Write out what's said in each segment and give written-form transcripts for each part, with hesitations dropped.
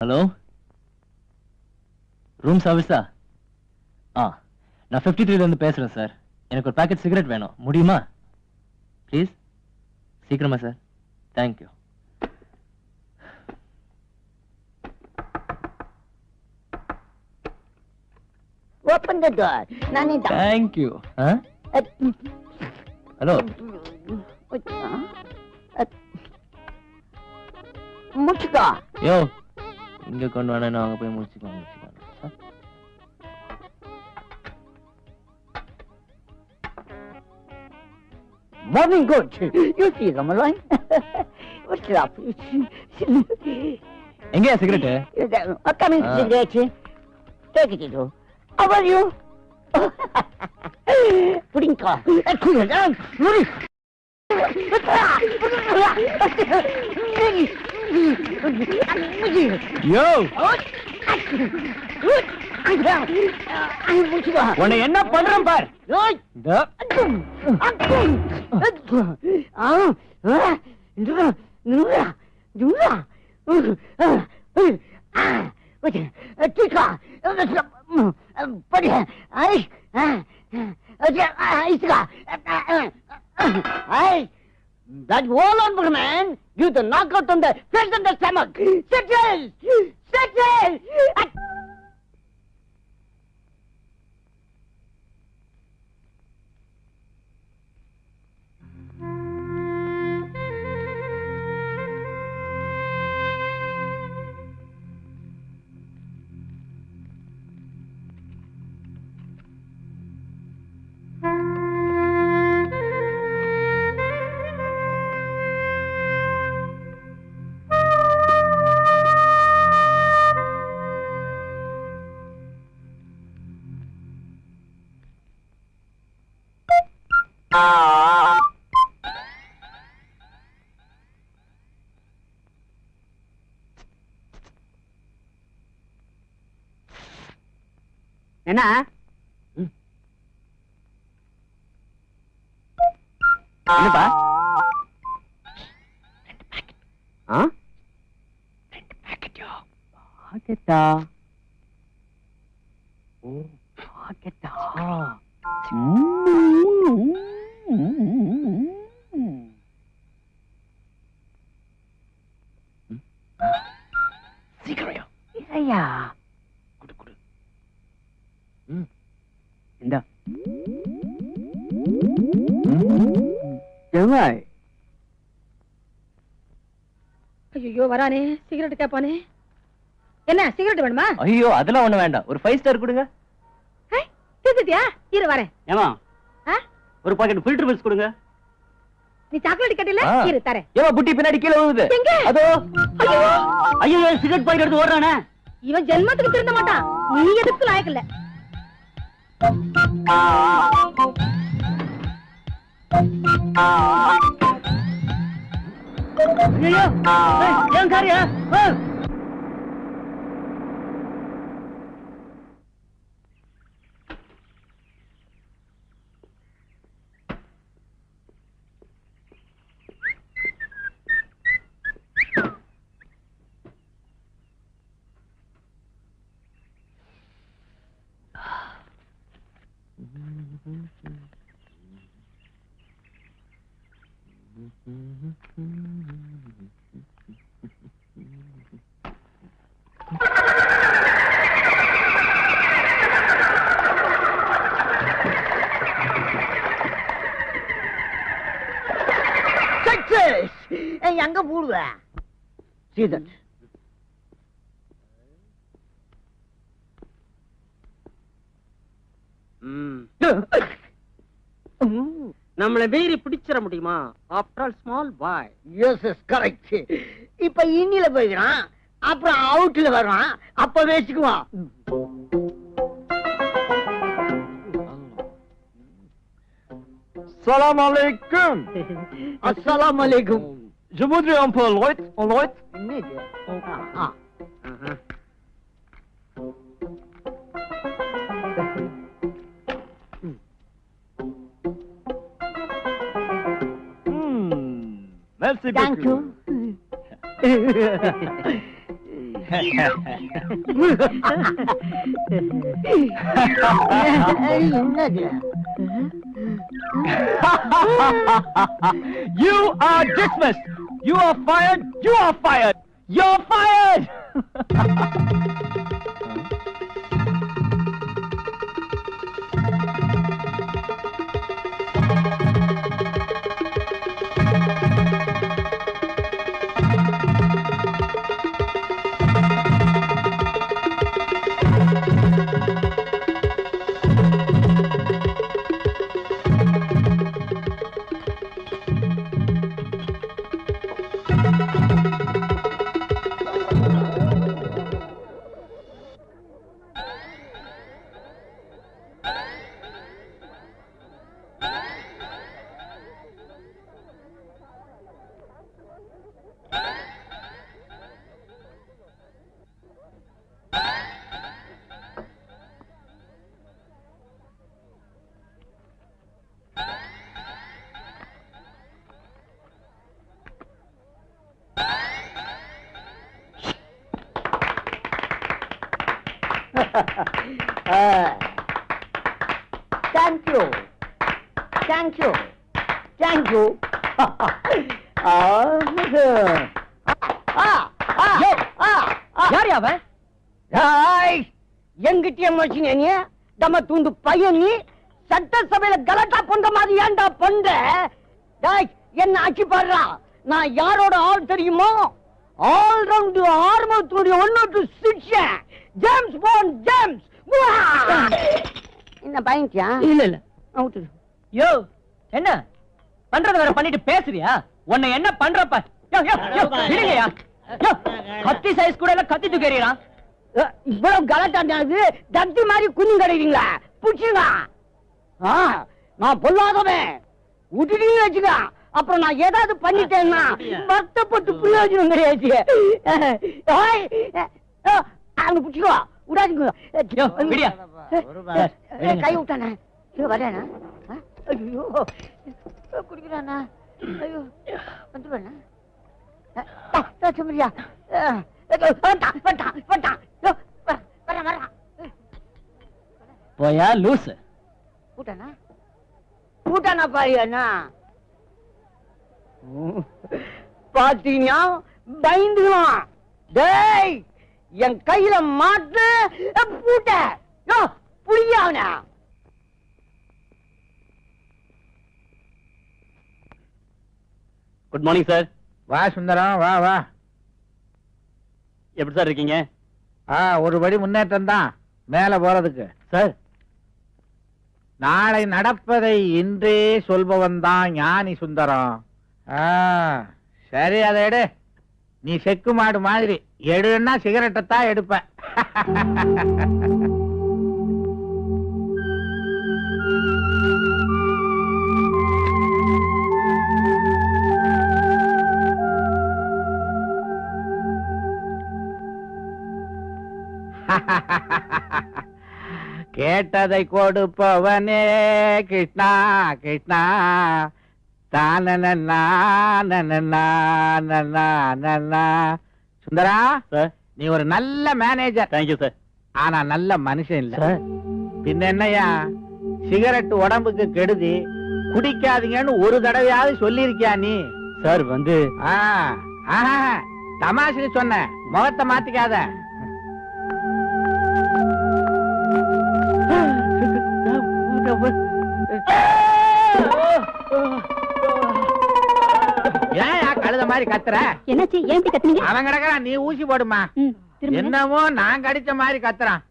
Hello, room சர்வீஸா? நான் 53 இருந்து பேசுறேன் சார். எனக்கு ஒரு பாக்கெட் சிகரெட் வேணும், முடியுமா? ப்ளீஸ் சீக்கிரமா sir. Thank you. Open the door. Nanita. Thank you. Hello, முடிச்சுக்கோ. யோ, இங்க கொண்டு வானே, அங்க போய் முடிச்சுக்கோங்க. Morning good. You see them alone. What's up? எங்கயா cigarette? Coming cigarette. Take it, you. How are you? Pudding car. Cool it down. யோ, உன்னை என்ன பண்றேன் பார். That wall on man, you the knockout on the face and the stomach. Settle! Settle! என்ன என்னப்பா? பாக்கெட்டா? ஓ, பாக்கெட்டா? சீக்கிரம் ஐயா, குடு குடு. இந்த ஜமாய். ஐயோ வரானே, சிகரெட் கேப்பானே. என்ன சிகரெட் வேணுமா? ஐயோ, அதெல்லாம் ஒண்ணு வேண்டாம், ஒரு 5 ஸ்டார் கொடுங்க. தீர்த்துட்டியா? இரு வரேன். ஏமா, ஒரு பாக்கெட் ஃபில்டர் பில்ஸ் கொடுங்க. நீ சாக்லேட் கட்டில? இரு தரேன். ஏமா, புட்டி பின்னாடி கீழ விழுது. எங்க? அதோ. ஐயோ ஐயோ, சிகரெட் பாக்கெட் எடுத்து ஓடுறானே. இவன் ஜென்மத்துக்கு திருந்த மாட்டான். நீ எதுக்கு லாயக்கு இல்ல. ஐயோ, ஏன் காரியா? எங்க போடுவ? சீதன் நம்மள மீறி பிடிச்சிட முடியுமா? After all small boy. Yes yes correct. இப்ப இன்னில போய்க்கிறான், அப்புறம் அவுட்ல வருவான், அப்ப வச்சுக்குவான். Salam alaikum. அஸ்ஸலாமு அலைக்கும். Je voudrais un peu light, en light. என்னது? Merci Thank beaucoup. you. You are dismissed. You are fired. You are fired. You're fired. Thank you. Thank you. Thank you. யார் அவன்? எங்கிட்டே மனுஷன் நீ தம்ம தூண்டு பையன் நீ சட்டசபையில கலாட்டா பண்ற மாதிரி ஏன்டா பண்ற? என்ன ஆட்சி பாடுறா? நான் யாரோட ஆள் தெரியுமோ? ஆல் ரவுண்ட் ஆர்மத்துடைய ஒன்னொட்டு சிக்ஷன் ஜேம்ஸ் பாண்ட் ஜேம்ஸ். என்ன பயன்டியா? இல்ல இல்ல. அவுட். யோ என்ன பண்றது வேற பண்ணிட்டு பேசுறியா? உன்னை என்ன பண்றப்ப? யோ யோ யோ விடுங்கயா. யோ கத்தி சைஸ் கூட இல்ல கத்தி தூக்கறீரா? இவ்வளவு கலாட்டாண்டாது தத்தி மாதிரி குஞ்சு கடைவீங்களா? புடிச்சுங்க. நான் பொல்லாதவன். விட்டுட்டீங்க வச்சுக்க. அப்புறம் நான் ஏதாவது பண்ணிட்டேன்னா வருத்தப்பட்டு பிரயோஜனம் கிடையாது. அவனு புடிச்சுக்கோ. விடாதீங்க. கை விட்டானே. வரேனா? ஐயோ குடிக்கிறானா? ஐயோ வந்துடுவேண்ணா. சுமரியா போயா லூசு. கூட்டானா கூட்டானா பாரியாண்ணா? பாத்தீங்கன்னா பயந்துக்கலாம். டேய் என் கையில மாட்டு பூட்ட புளியாவனா? Good morning sir. வா சுந்தரம், வா வா. எப்படி சார் இருக்கீங்க? ஒரு படி முன்னேற்றம் தான் மேல போறதுக்கு. சார் நாளை நடப்பதை இன்றே சொல்பவன் தான் ஞானி சுந்தரம். சரி அதை எடு. நீ செக்கு மாடு மாதிரி எடுன்னா சிகரெட்டை தான் எடுப்ப. கேட்டதை கொடுப்பவனே கிருஷ்ணா கிருஷ்ணா. சுந்தரா சார். நீ ஒரு நல்ல மேனேஜர். Thank you sir. ஆனா நல்ல மனுஷன் இல்ல. சார் பின்ன என்னையா சிகரெட் உடம்புக்கு கெடுதி, குடிக்காதீங்கன்னு ஒரு தடவையாவது சொல்லிருக்கியா நீ? சார் வந்து தமாஷுக்கு சொன்ன, முகத்தை மாத்திக்காத. ஏன் கழுத மாதிரி கத்துற? என்னாச்சு? ஏன் இப்படி கத்துனீங்க? அவன் கிடக்குறான், நீ ஊசி போடுமா. என்னமோ நான் கடிச்ச மாதிரி கத்துறான்.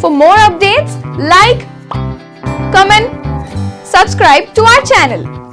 For more updates, like, comment, subscribe to our channel.